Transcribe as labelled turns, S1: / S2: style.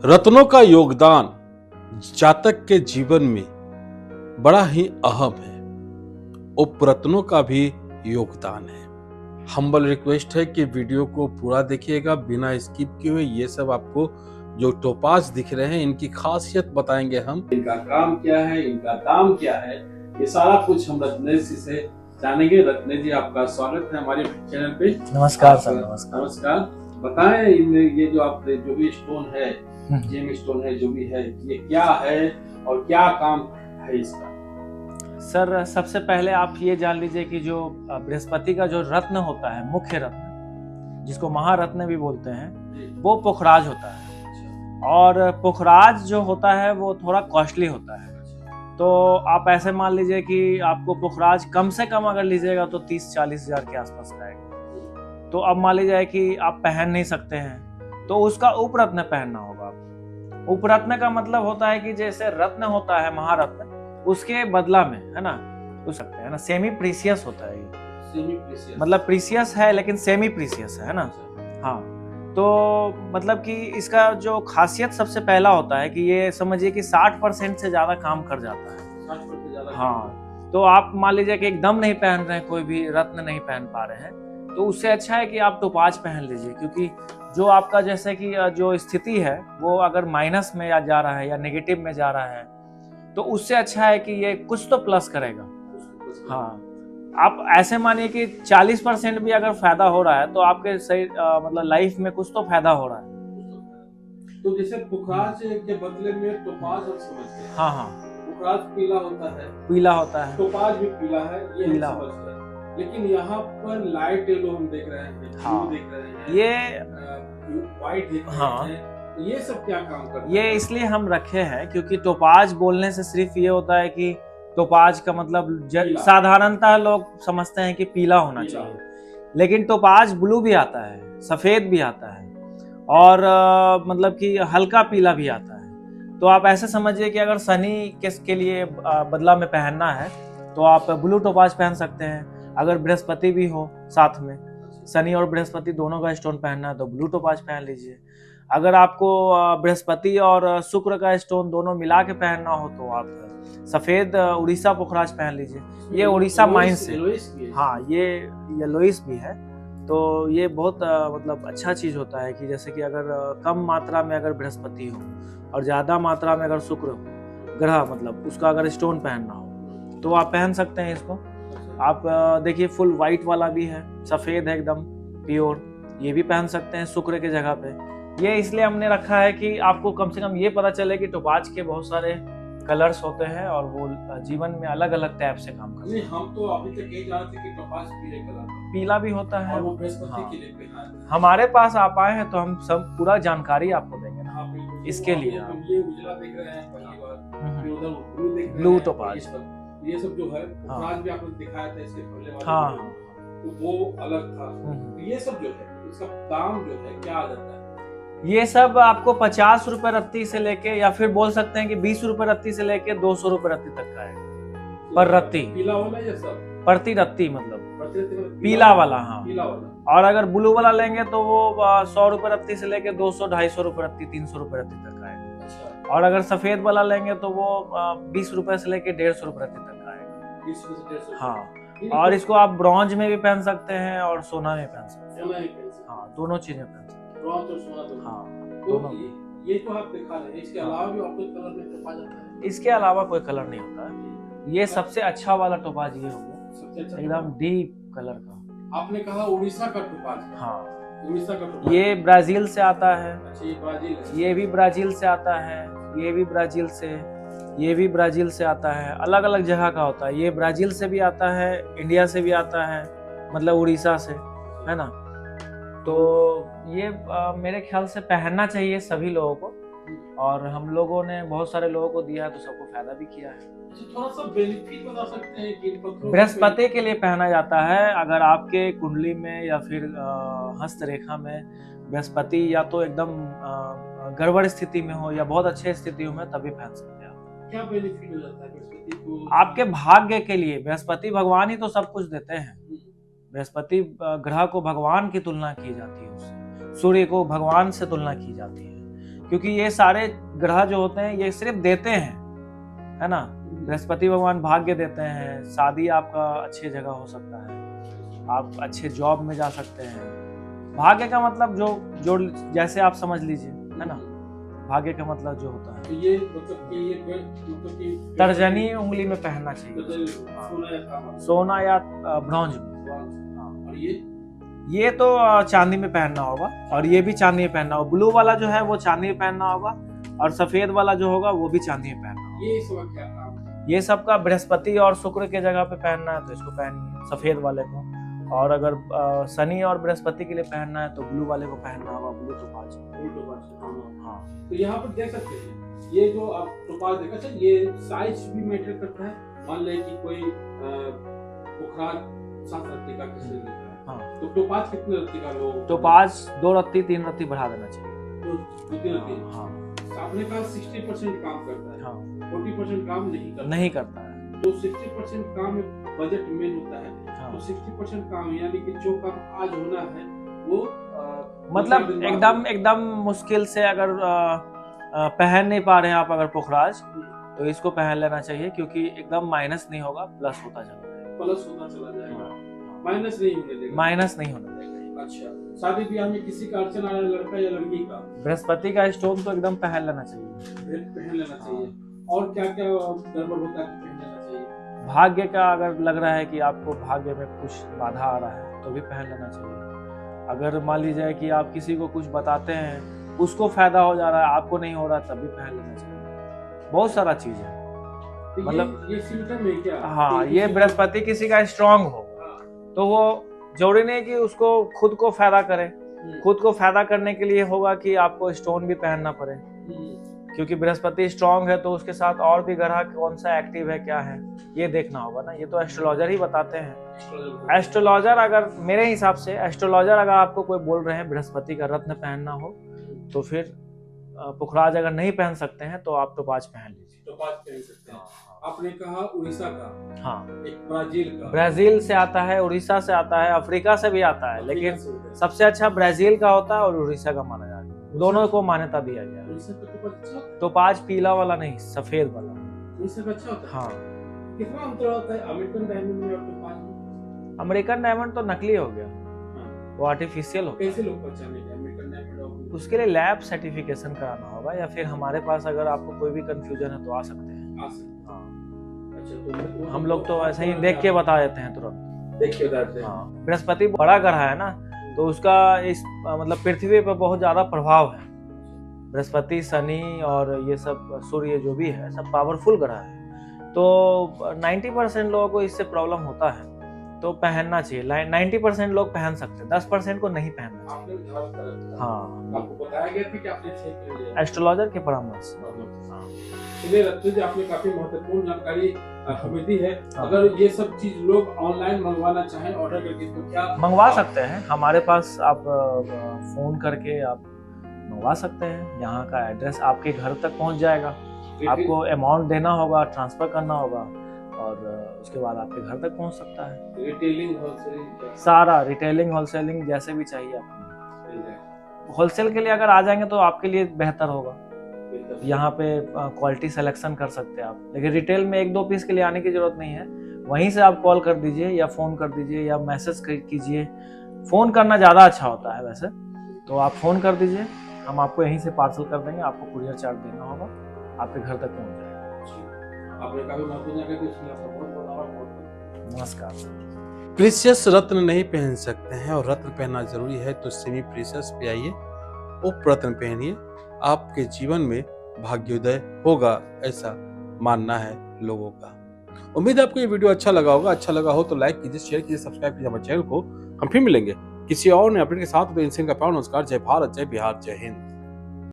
S1: रत्नों का योगदान जातक के जीवन में बड़ा ही अहम है। उपरत्नों का भी योगदान है। हम्बल रिक्वेस्ट है कि वीडियो को पूरा देखिएगा बिना स्किप किए हुए। ये सब आपको जो टोपाज दिख रहे हैं इनकी खासियत बताएंगे हम, इनका काम क्या है, इनका दाम क्या है, ये सारा कुछ हम रत्नेश जी से जानेंगे। रत्नेश जी, आपका स्वागत है हमारे चैनल पे।
S2: नमस्कार सर।
S1: नमस्कार। बताएं, ये जो आप जो भी स्टोन है, जेम स्टोन है, जो भी है, ये क्या है और क्या काम है इसका?
S2: सर, सबसे पहले आप ये जान लीजिए कि जो बृहस्पति का जो रत्न होता है, मुख्य रत्न जिसको महारत्न भी बोलते हैं, वो पुखराज होता है। और पुखराज जो होता है वो थोड़ा कॉस्टली होता है। तो आप ऐसे मान लीजिए कि आपको पुखराज कम से कम अगर लीजिएगा तो 30-40 हजार के आसपास आएगा। तो अब मान लीजिए कि आप पहन नहीं सकते हैं तो उसका उपरत्न पहनना होगा आपको। उपरत्न का मतलब होता है कि जैसे रत्न होता है महारत्न, उसके बदला में, है ना, उस सकते हैं ना, सेमी प्रीसियस होता है ये।
S1: सेमी प्रीसियस
S2: मतलब प्रीसियस है लेकिन सेमी प्रीसियस है ना। हाँ, तो मतलब कि इसका जो खासियत सबसे पहला होता है कि ये समझिए कि 60% से ज्यादा काम कर जाता है।
S1: 60% ज्यादा।
S2: हाँ, तो आप मान लीजिए कि एकदम नहीं पहन रहे हैं, कोई भी रत्न नहीं पहन पा रहे हैं, तो उससे अच्छा है कि आप टोपाज पहन लीजिए। क्योंकि जो आपका जैसे कि जो स्थिति है वो अगर माइनस में या जा रहा है या नेगेटिव में जा रहा है, तो उससे अच्छा है कि ये कुछ तो प्लस करेगा। हाँ, आप ऐसे मानिए कि 40% भी अगर फायदा हो रहा है तो आपके सही मतलब लाइफ में कुछ तो फायदा हो रहा है।
S1: तो जैसे पुखराज के बदले में टोपाज हम समझते हैं।
S2: हाँ,
S1: पुखराज पीला होता है,
S2: पीला होता है,
S1: टोपाज भी पीला है, ये
S2: पीला
S1: हम समझते हैं। लेकिन यहाँ पर लाइट येलो हम देख रहे हैं,
S2: हाँ,
S1: ब्लू देख रहे हैं,
S2: ये
S1: व्हाइट देख रहे
S2: हाँ,
S1: हैं, ये सब क्या काम करता है?
S2: ये इसलिए हम रखे हैं क्योंकि टोपाज बोलने से सिर्फ ये होता है कि टोपाज का मतलब साधारणतः लोग समझते हैं कि पीला होना चाहिए, लेकिन टोपाज ब्लू भी आता है, सफेद भी आता है और मतलब कि हल्का पीला भी आता है। तो आप ऐसे समझिए कि अगर शनि के लिए बदला में पहनना है तो आप ब्लू टोपाज पहन सकते हैं। अगर बृहस्पति भी हो साथ में, शनि और बृहस्पति दोनों का स्टोन पहनना है तो ब्लू टोपाज पहन लीजिए। अगर आपको बृहस्पति और शुक्र का स्टोन दोनों मिला के पहनना हो तो आप सफेद उड़ीसा पुखराज पहन लीजिए। ये उड़ीसा माइन से, हाँ, ये येलोइस भी है। तो ये बहुत मतलब अच्छा चीज होता है कि जैसे कि अगर कम मात्रा में अगर बृहस्पति हो और ज्यादा मात्रा में अगर शुक्र हो, ग्रह मतलब उसका अगर स्टोन पहनना हो तो आप पहन सकते हैं इसको। आप देखिए फुल व्हाइट वाला भी है, सफेद है एकदम प्योर, ये भी पहन सकते हैं शुक्र के जगह पे। ये इसलिए हमने रखा है कि आपको कम से कम ये पता चले कि टोपाज के बहुत सारे कलर्स होते हैं और वो जीवन में अलग अलग टाइप से काम करते हैं।
S1: हम तो अभी तक यही जानते थे कि टोपाज पीले कलर का,
S2: पीला भी होता है
S1: और वो बृहस्पति
S2: हाँ।
S1: के लिए पहना है।
S2: हमारे पास आप आए हैं तो हम सब पूरा जानकारी आपको देंगे ना।
S1: हाँ, बिल्कुल।
S2: इसके लिए
S1: हम ये उजला देख रहे हैं पहली बार, फिर उधर ब्लू देख रहे
S2: ब्लू
S1: हैं,
S2: टोपाज,
S1: ये सब जो है पुखराज भी आपने दिखाया था इसके पहले वाले
S2: हाँ,
S1: तो वो अलग था। तो ये सब जो है इसका दाम जो है क्या आ जाता है?
S2: ये सब आपको 50 रुपए रत्ती से लेके, या फिर बोल सकते हैं कि 20 रुपए रत्ती से लेके 200 रुपए रत्ती तक का है पर रत्ती।
S1: पीला वाला या सब
S2: प्रति रत्ती मतलब
S1: मतलब
S2: पीला वाला, हाँ।
S1: पीला वाला।
S2: और अगर ब्लू वाला लेंगे तो वो 100 रुपए रत्ती से लेके 200-250 रुपए रत्ती, 300 रुपए रत्ती तक का आएगा। और अगर सफेद वाला लेंगे तो वो 20 रुपए से लेके 150 रुपए रत्ती तक का आएगा।
S1: 20 से 150।
S2: हाँ, और इसको आप ब्रॉन्ज में भी पहन सकते हैं और सोना में पहन सकते हैं। हाँ, दोनों चीजें पहन सकते हैं,
S1: ब्रॉन्ज और सोना दोनों।
S2: हाँ।
S1: तो ये तो आप दिखा रहे हैं, इसके अलावा भी आपको कलर में टोपाज आता है?
S2: इसके अलावा कोई कलर नहीं होता है। ये सबसे अच्छा वाला टोपाज ये होगा,
S1: सबसे अच्छा
S2: एकदम डीप कलर का।
S1: आपने कहा उड़ीसा का टोपाज।
S2: हाँ,
S1: उड़ीसा का टोपाज।
S2: ये ब्राजील से आता है।
S1: अच्छा, ये ब्राजील है।
S2: ये भी ब्राजील से आता है, ये भी ब्राजील से, ये भी ब्राजील से आता है। अलग अलग जगह का होता है। ये ब्राजील से भी आता है, इंडिया से भी आता है, मतलब उड़ीसा से, है ना। तो ये मेरे ख्याल से पहनना चाहिए सभी लोगों को, और हम लोगों ने बहुत सारे लोगों को दिया है तो सबको फायदा भी किया है।
S1: थोड़ा सा बेनिफिट बता सकते हैं कि
S2: बृहस्पति के लिए पहना जाता है। अगर आपके कुंडली में या फिर हस्तरेखा में बृहस्पति या तो एकदम गड़बड़ स्थिति में हो या बहुत अच्छे स्थिति में, तभी पहन सकते हैं आप।
S1: क्या बेनिफिट हो जाता है बृहस्पति को?
S2: आपके भाग्य के लिए बृहस्पति भगवान ही तो सब कुछ देते हैं। बृहस्पति ग्रह को भगवान की तुलना की जाती है, उससे सूर्य को भगवान से तुलना की जाती है। क्योंकि ये सारे ग्रह जो होते हैं ये सिर्फ देते हैं, है ना। बृहस्पति भगवान भाग्य देते हैं, शादी आपका अच्छी जगह हो सकता है, आप अच्छे जॉब में जा सकते हैं। भाग्य का मतलब जो जैसे आप समझ लीजिए, है ना, भाग्य का मतलब जो होता है
S1: तो ये मतलब कि
S2: तर्जनी उंगली में पहनना चाहिए, सोना या ब्रॉन्ज में। हाँ।
S1: और
S2: ये तो चांदी में पहनना होगा, और ये भी चांदी में पहनना होगा। ब्लू वाला जो है वो चांदी में पहनना होगा, और सफेद वाला जो होगा वो भी चांदी में पहनना होगा।
S1: ये सब क्या काम?
S2: ये सब का बृहस्पति और शुक्र के जगह पे पहनना है तो इसको पहनिए, सफेद वाले को। और अगर शनि और बृहस्पति के लिए पहनना है तो ब्लू वाले को पहनना होगा, ब्लू टोपाज। हाँ,
S1: तो यहाँ पर देख सकते हैं ये जो आप टोपाज देखा, अच्छा ये साइज भी मैटर करता है। मान लें कि कोई पुखराज 7 रत्ती का किसी ने लिखा है,
S2: हाँ,
S1: तो टोपाज कितने रत्ती का लोग?
S2: टोपाज 2 रत्ती 3 रत्ती बढ़ा देना चाहिए।
S1: 2-3 रत्ती।
S2: हाँ,
S1: आपने कहा 60% काम करता है,
S2: हाँ,
S1: 40% काम
S2: नहीं करता है।
S1: तो 60% काम बजट में होता है,
S2: हाँ।
S1: तो 60% काम यानी कि जो काम आज होना है वो
S2: मतलब एकदम मुश्किल से अगर पहन नहीं पा रहे हैं आप अगर पुखराज, तो इसको पहन लेना चाहिए, क्योंकि एकदम माइनस नहीं होगा, प्लस होता चला जाएगा।
S1: प्लस होता चला जाएगा, माइनस नहीं होने देगा।
S2: माइनस नहीं होने देगा।
S1: अच्छा, शादी ब्याह में किसी का अर्चना आ रहा है, लड़का या लड़की का,
S2: बृहस्पति का स्टोन तो एकदम पहन लेना चाहिए।
S1: पहन लेना चाहिए। और क्या क्या गड़बड़ होता है पहन लेना चाहिए?
S2: भाग्य का अगर लग रहा है कि आपको भाग्य में कुछ बाधा आ रहा है तो भी पहन लेना चाहिए। अगर मान लीजिए कि आप किसी को कुछ बताते हैं, उसको फायदा हो जा रहा है, आपको नहीं हो रहा, तब भी पहन लेना चाहिए। बहुत सारा चीज है,
S1: तो
S2: मतलब
S1: ये सिम्टम है क्या?
S2: हाँ, ये बृहस्पति किसी का स्ट्रांग हो तो वो जरूरी नहीं कि उसको खुद को फायदा करे। खुद को फायदा करने के लिए होगा कि आपको स्टोन भी पहनना पड़े, क्योंकि बृहस्पति स्ट्रांग है तो उसके साथ और भी ग्रह कौन सा एक्टिव है, क्या है, ये देखना होगा ना। ये तो एस्ट्रोलॉजर ही बताते हैं। एस्ट्रोलॉजर अगर मेरे हिसाब से एस्ट्रोलॉजर अगर आपको कोई बोल रहे हैं बृहस्पति का रत्न पहनना हो, तो फिर पुखराज अगर नहीं पहन सकते हैं तो आप टोपाज पहन लीजिए।
S1: टोपाज पहन सकते हैं। आपने कहा उड़ीसा का,
S2: हाँ,
S1: एक ब्राजील का,
S2: ब्राजील से आता है, उड़ीसा से आता है, अफ्रीका से भी आता है, लेकिन सबसे अच्छा ब्राजील का होता है और उड़ीसा का माना जाता है। दोनों को मान्यता दिया गया है। टोपाज पीला वाला नहीं, सफेद वाला।
S1: अच्छा होता है।
S2: हाँ।
S1: कितना अंतर होता है अमेरिकन डायमंड में और टोपाज में?
S2: अमेरिकन डायमंड तो नकली हो गया, वो आर्टिफिशियल हो गया।
S1: कैसे लोग पहचानेंगे अमेरिकन डायमंड?
S2: उसके लिए लैब सर्टिफिकेशन कराना होगा, या फिर हमारे पास अगर आपको कोई भी कंफ्यूजन है तो आ सकते हैं। हाँ।
S1: अच्छा, तो
S2: हम लोग तो ऐसे ही देख के बता देते हैं तुरंत।
S1: देख के बताते हैं।
S2: हाँ, बृहस्पति बड़ा ग्रह है ना, तो उसका इस मतलब पृथ्वी पर बहुत ज्यादा प्रभाव है। बृहस्पति, शनि और ये सब, सूर्य जो भी है, सब पावरफुल ग्रह है। तो 90% लोगों को इससे प्रॉब्लम होता है, तो पहनना चाहिए। 90% लोग पहन सकते हैं, 10% को नहीं पहनना चाहिए। हाँ,
S1: आपको बताया गया था कि आपने चेक कर लिया
S2: एस्ट्रोलॉजर के परामर्श से।
S1: चलिए रत्तू जी, आपने काफी महत्वपूर्ण जानकारी हमें दी है। अगर ये सब चीज लोग ऑनलाइन मंगवाना चाहें ऑर्डर करके, तो क्या
S2: मंगवा सकते हैं हमारे पास? आप फोन करके आप मंगवा सकते हैं। यहाँ का एड्रेस आपके घर तक पहुँच जाएगा। आपको अमाउंट देना होगा, ट्रांसफर करना होगा, और उसके बाद आपके घर तक पहुँच सकता है।
S1: रिटेलिंग, होलसेलिंग,
S2: सारा रिटेलिंग, होलसेलिंग जैसे भी चाहिए आपको। होलसेल के लिए अगर आ जाएंगे तो आपके लिए बेहतर होगा। यहाँ पे क्वालिटी सिलेक्शन कर सकते हैं आप, लेकिन रिटेल में 1-2 पीस के लिए आने की जरूरत नहीं है। वहीं से आप कॉल कर दीजिए या फोन कर दीजिए या मैसेज कीजिए। फोन करना ज़्यादा अच्छा होता है वैसे, तो आप फोन कर दीजिए, हम आपको यहीं से पार्सल कर देंगे। आपको कुरियर चार्ज देना होगा, आपके घर तक पहुँच जाएगा।
S1: आपने काफी महत्वपूर्ण जानकारी दी, इसके लिए आपका बहुत बहुत
S2: नमस्कार।
S1: प्रीशियस रत्न नहीं पहन सकते हैं और रत्न पहनना जरूरी है, तो सेमी प्रीशियस पे आइए, उप रत्न पहनिए, आपके जीवन में भाग्योदय होगा, ऐसा मानना है लोगों का। उम्मीद है आपको ये वीडियो अच्छा लगा होगा। अच्छा लगा हो तो लाइक कीजिए, शेयर कीजिए, सब्सक्राइब कीजिए हमारे चैनल को। हम फिर मिलेंगे किसी और नए अपडेट के साथ। तो इनसे का नमस्कार। जय भारत, जय बिहार, जय हिंद।